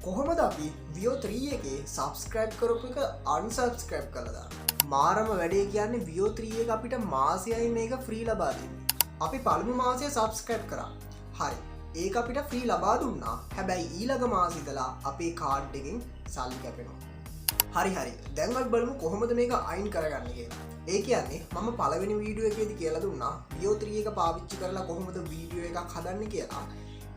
කොහොමද අපි Vio 3 එකේ subscribe කරපු එක unsubscribe කරලා දාන්නේ? මාරම වැඩේ කියන්නේ Vio 3 එක අපිට මාසෙයි මේක free ලබා දෙන්නේ. අපි පළමු මාසයේ subscribe කරා. හරි. ඒක අපිට free ලබා දුන්නා. හැබැයි ඊළඟ මාසෙ ඉඳලා අපේ card එකෙන් සල්ලි කැපෙනවා. හරි. දැන් අපි බලමු කොහොමද මේක අයින් කරගන්නේ කියලා. ඒ කියන්නේ මම පළවෙනි වීඩියෝ එකේදී කියලා දුන්නා Vio 3 එක පාවිච්චි කරලා කොහොමද වීඩියෝ එකක් හදන්නේ කියලා.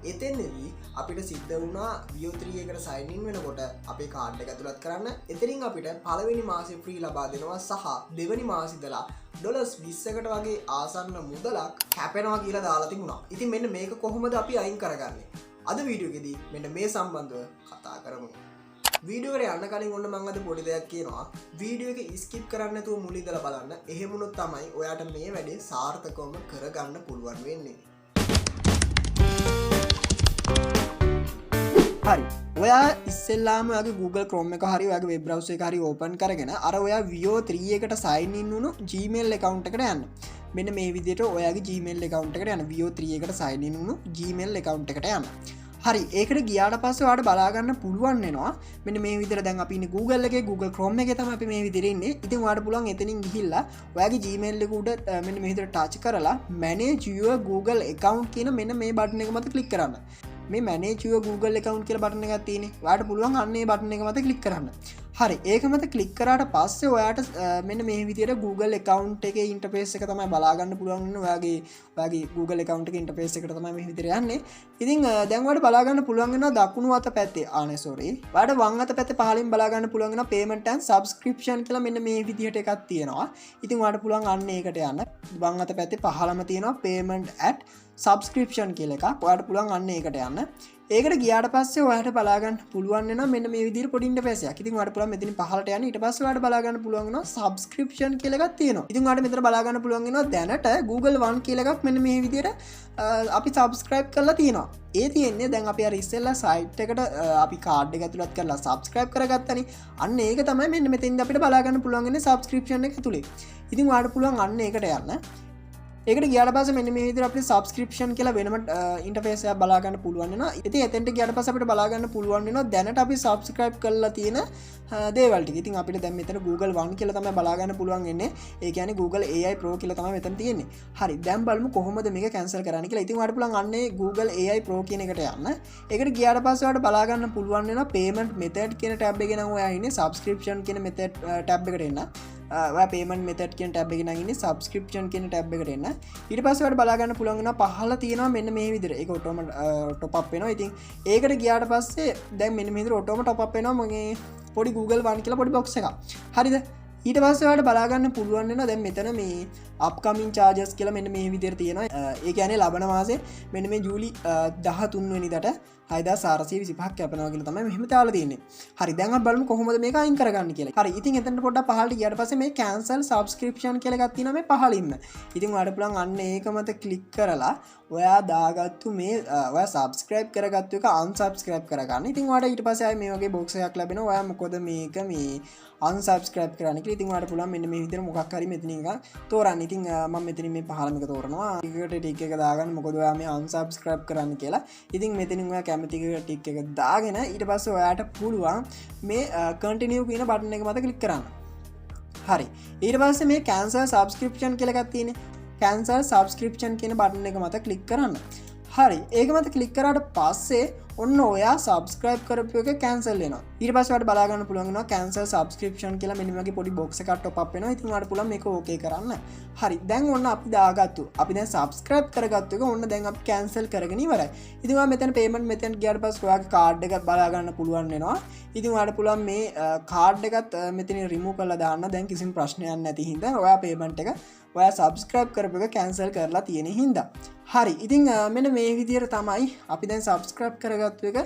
එතෙන්දී අපිට සිද්ධ වුණා Vio 3 එකට sign in වෙනකොට අපේ කාඩ් එක ඇතුළත් කරන්න. එතනින් අපිට පළවෙනි මාසේ free ලබා දෙනවා සහ දෙවෙනි මාසෙ ඉඳලා $20කට වගේ ආසන්න මුදලක් කැපෙනවා කියලා දාලා තිබුණා. ඉතින් මෙන්න මේක කොහොමද අපි අයින් කරගන්නේ? අද වීඩියෝ එකේදී මෙන්න මේ සම්බන්ධව කතා කරමු. වීඩියෝ එකට යන්න කලින් ඔන්න මම අද පොඩි දෙයක් කියනවා. වීඩියෝ එක skip කරන්න නැතුව මුල ඉඳලා බලන්න. එහෙම වුණොත් තමයි ඔයාට මේ වැඩේ සාර්ථකවම කරගන්න පුළුවන් වෙන්නේ. හරි ඔයා ඉස්සෙල්ලාම ඔයාගේ Google Chrome එක හරි ඔයාගේ web browser එක හරි open කරගෙන අර ඔයා Vio 3 එකට sign in වුණු Gmail account එකට යන්න. මෙන්න මේ විදිහට ඔයාගේ Gmail account එකට යන්න. Vio 3 එකට sign in වුණු Gmail account එකට යන්න. හරි ඒකට ගියාට පස්සේ ඔයාලට බලා ගන්න පුළුවන් වෙනවා. මෙන්න මේ විදිහට දැන් අපි ඉන්නේ Google එකේ Google Chrome එකේ තමයි අපි මේ විදිහට ඉන්නේ. ඉතින් ඔයාලට පුළුවන් එතනින් ගිහිල්ලා ඔයාගේ Gmail එක උඩ මෙන්න මේ විදිහට touch කරලා manage your Google account කියන මෙන්න මේ බටන් එක මත click කරන්න. මේ manage your Google account කියලා බටන් එකක් තියෙන්නේ. ඔයාලට පුළුවන් අන්න ඒ බටන් එක මත click කරන්න. හරි ඒක මත click කරාට පස්සේ ඔයාට මෙන්න මේ විදිහට Google account එකේ interface එක තමයි බලා ගන්න පුළුවන් වෙන්නේ. ඔයාගේ Google account එකේ interface එකට තමයි මේ විදිහට යන්නේ. ඉතින් දැන් ඔයාලට බලා ගන්න පුළුවන් වෙනවා දකුණු අත පැත්තේ ඔයාලට වම් අත පැත්තේ පහළින් බලා ගන්න පුළුවන් වෙනවා payment and subscription කියලා මෙන්න මේ විදිහට එකක් තියෙනවා. ඉතින් ඔයාලට පුළුවන් අන්න ඒකට යන්න. වම් අත පැත්තේ පහළම තියෙනවා payment at subscription කියලා එකක්. ඔයාලට පුළුවන් අන්න ඒකට යන්න. ඒකට ගියාට පස්සේ ඔයාලට බලා ගන්න පුළුවන් වෙනවා මෙන්න මේ විදිහට පොඩි ඉන්ටර්ෆේස් එකක්. ඉතින් ඔයාලට පුළුවන් මෙතනින් පහළට යන්න. ඊට පස්සේ ඔයාලට බලා ගන්න පුළුවන් වෙනවා subscription කියලා එකක් තියෙනවා. ඉතින් ඔයාලට මෙතන බලා ගන්න පුළුවන් වෙනවා දැනට Google One කියලා එකක් මෙන්න මේ විදිහට අපි subscribe කරලා තියෙනවා. ඒ තියෙන්නේ දැන් අපි අර ඉස්සෙල්ලා site එකට අපි card එක ඇතුළත් කරලා subscribe කරගත්තනේ. අන්න ඒක තමයි මෙන්න මෙතෙන්ද අපිට බලා ගන්න පුළුවන් වෙන්නේ subscription එක ඇතුලේ. ඉතින් ඔයාලට පුළුවන් අන්න ඒකට යන්න. ඒකට ගියාට පස්සේ මෙන්න මේ විදිහට අපිට subscription කියලා වෙනම interface එකක් බලා ගන්න පුළුවන් වෙනවා. ඉතින් එතෙන්ට ගියාට පස්සේ අපිට බලා ගන්න පුළුවන් වෙනවා දැනට අපි subscribe කරලා තියෙන දේවල් ටික. ඉතින් අපිට දැන් මෙතන Google One කියලා තමයි බලා ගන්න පුළුවන් වෙන්නේ. ඒ කියන්නේ Google AI Pro කියලා තමයි මෙතන තියෙන්නේ. හරි දැන් බලමු කොහොමද මේක cancel කරන්නේ කියලා. ඉතින් ඔයාලට පුළුවන් අන්නේ Google AI Pro කියන එකට යන්න. ඒකට ගියාට පස්සේ ඔයාලට බලා ගන්න පුළුවන් වෙනවා payment method කියන tab එකේ නම් ඔයා ඉන්නේ subscription කියන method tab එකට එන්න. ඔයා payment method කියන tab එකේ නම් ඉන්නේ subscription කියන tab එකට එන්න. ඊට පස්සේ ඔයාලට බලා ගන්න පුළුවන් වෙනවා පහළ තියෙනවා මෙන්න මේ විදිහට. ඒක ඔටෝම top up වෙනවා. ඉතින් ඒකට ගියාට පස්සේ දැන් මෙන්න මේ විදිහට ඔටෝම top up වෙනවා මගේ පොඩි Google One කියලා පොඩි box එකක්. හරිද? ඊට පස්සේ ඔයාලට බලා ගන්න පුළුවන් වෙනවා දැන් මෙතන මේ upcoming charges කියලා මෙන්න මේ විදිහට තියෙනවා. ඒ කියන්නේ ලබන මාසේ මෙන්න මේ ජූලි 13 වෙනිදාට 6425ක් කැපෙනවා කියලා තමයි මෙහෙම තාලා තියෙන්නේ. හරි දැන් අපි බලමු කොහොමද මේක අයින් කරගන්නේ කියලා. හරි ඉතින් එතනට පොඩ්ඩක් පහළට ගියාට පස්සේ මේ cancel subscription කියලා එකක් තියෙනවා මේ පහළින්ම. ඉතින් ඔයාලට පුළුවන් අන්න ඒක මත click කරලා ඔයා දාගත්තු මේ ඔයා subscribe කරගත්තු එක unsubscribe කරගන්න. ඉතින් ඔයාලට ඊට පස්සේ ආයේ මේ වගේ box එකක් ලැබෙනවා. ඔයා මොකද මේක මේ unsubscribe කරන්න කියලා. ඉතින් ඔයාලට පුළුවන් මෙන්න මේ විදිහට මොකක් හරි මෙතනින් එකක් තෝරන්න. ඉතින් මම මෙතනින් මේ පහළම එක තෝරනවා. ටිකට ටික් එක දාගන්න මොකද ඔයා මේ unsubscribe කරන්න කියලා. ඉතින් මෙතනින් ඔයා කැමති ටික් එක දාගෙන ඊට පස්සේ ඔයාට පුළුවන් මේ continue කියන බටන් එක මත click කරන්න. හරි ඊට පස්සේ මේ cancel subscription කියලා එකක් තියෙන්නේ. cancel subscription කියන බටන් එක මත click කරන්න. හරි ඒක මත click කරාට පස්සේ ඔන්න ඔයා subscribe කරපු එක cancel වෙනවා. ඊට පස්සේ ඔයාලට බලා ගන්න පුළුවන් වෙනවා cancel subscription කියලා මෙන්න මේ වගේ පොඩි box එකක් top up වෙනවා. ඉතින් ඔයාලට පුළුවන් මේක okay කරන්න. හරි දැන් ඔන්න අපි දාගත්තු. අපි දැන් subscribe කරගත්තු එක ඔන්න දැන් අපි cancel කරගෙන ඉවරයි. ඉතින් ඔයා මෙතන payment method ගියාට පස්සේ ඔයාගේ card එක බලා ගන්න පුළුවන් වෙනවා. ඉතින් ඔයාලට පුළුවන් මේ card එකත් මෙතනින් remove කරලා දාන්න. දැන් කිසිම ප්‍රශ්නයක් නැති හින්දා ඔයා payment එක ඔයා subscribe කරපු එක cancel කරලා තියෙන හින්දා. හරි ඉතින් මෙන්න මේ විදිහට තමයි අපි දැන් subscribe කරගත්තු එක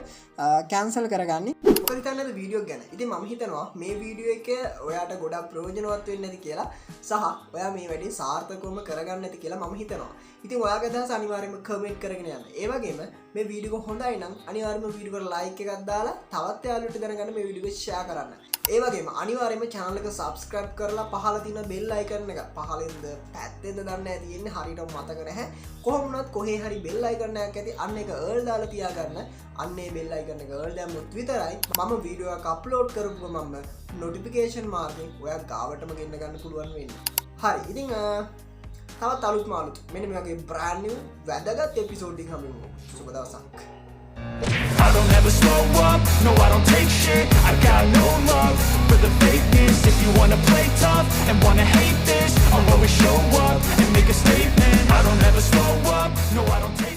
cancel කරගන්නේ. මොකද හිතන්නද වීඩියෝ ගැන? ඉතින් මම හිතනවා මේ වීඩියෝ එක ඔයාට ගොඩක් ප්‍රයෝජනවත් වෙන්නේ නැති කියලා සහ ඔයා මේ වැඩේ සාර්ථකවම කරගන්න නැති කියලා මම හිතනවා. ඉතින් ඔයාගේ අදහස අනිවාර්යයෙන්ම කමෙන්ට් කරගෙන යන්න. ඒ වගේම මේ වීඩියෝ හොඳයි නම් අනිවාර්යයෙන්ම වීඩියෝ එකට ලයික් එකක් දාලා තවත් යාළුවන්ට දැනගන්න මේ වීඩියෝ එක ෂෙයා කරන්න. ඒ වගේම අනිවාර්යයෙන්ම channel එක subscribe කරලා පහළ තියෙන bell icon එක පහළින්ද පැත්තෙන්ද දන්නේ නැහැ තියෙන්නේ හරියට මතක නැහැ. කොහොම වුණත් කොහේ හරි බෙල් අයිකන් එකක් ඇති අන්න එක ඒල් දාලා තියාගන්න. අන්නේ බෙල් අයිකන් එක ඒල් දැම්මොත් විතරයි මම වීඩියෝ එකක් අප්ලෝඩ් කරපු ගමන්ම නොටිෆිකේෂන් මාර්කෙන් ඔයා ගාවටම ගෙන්න ගන්න පුළුවන් වෙන්නේ. හරි. ඉතින් තවත් අලුත් මාළුත් මෙන්න මේ වගේ brand new වැදගත් එපිසෝඩ් එකක් හම්බෙමු. සුබ දවසක්. I don't ever slow up, no I don't take shit. I got no love for the fakeness. If you wanna play tough and wanna hate this, I'll always show up and make a statement. I don't ever slow up, no I don't take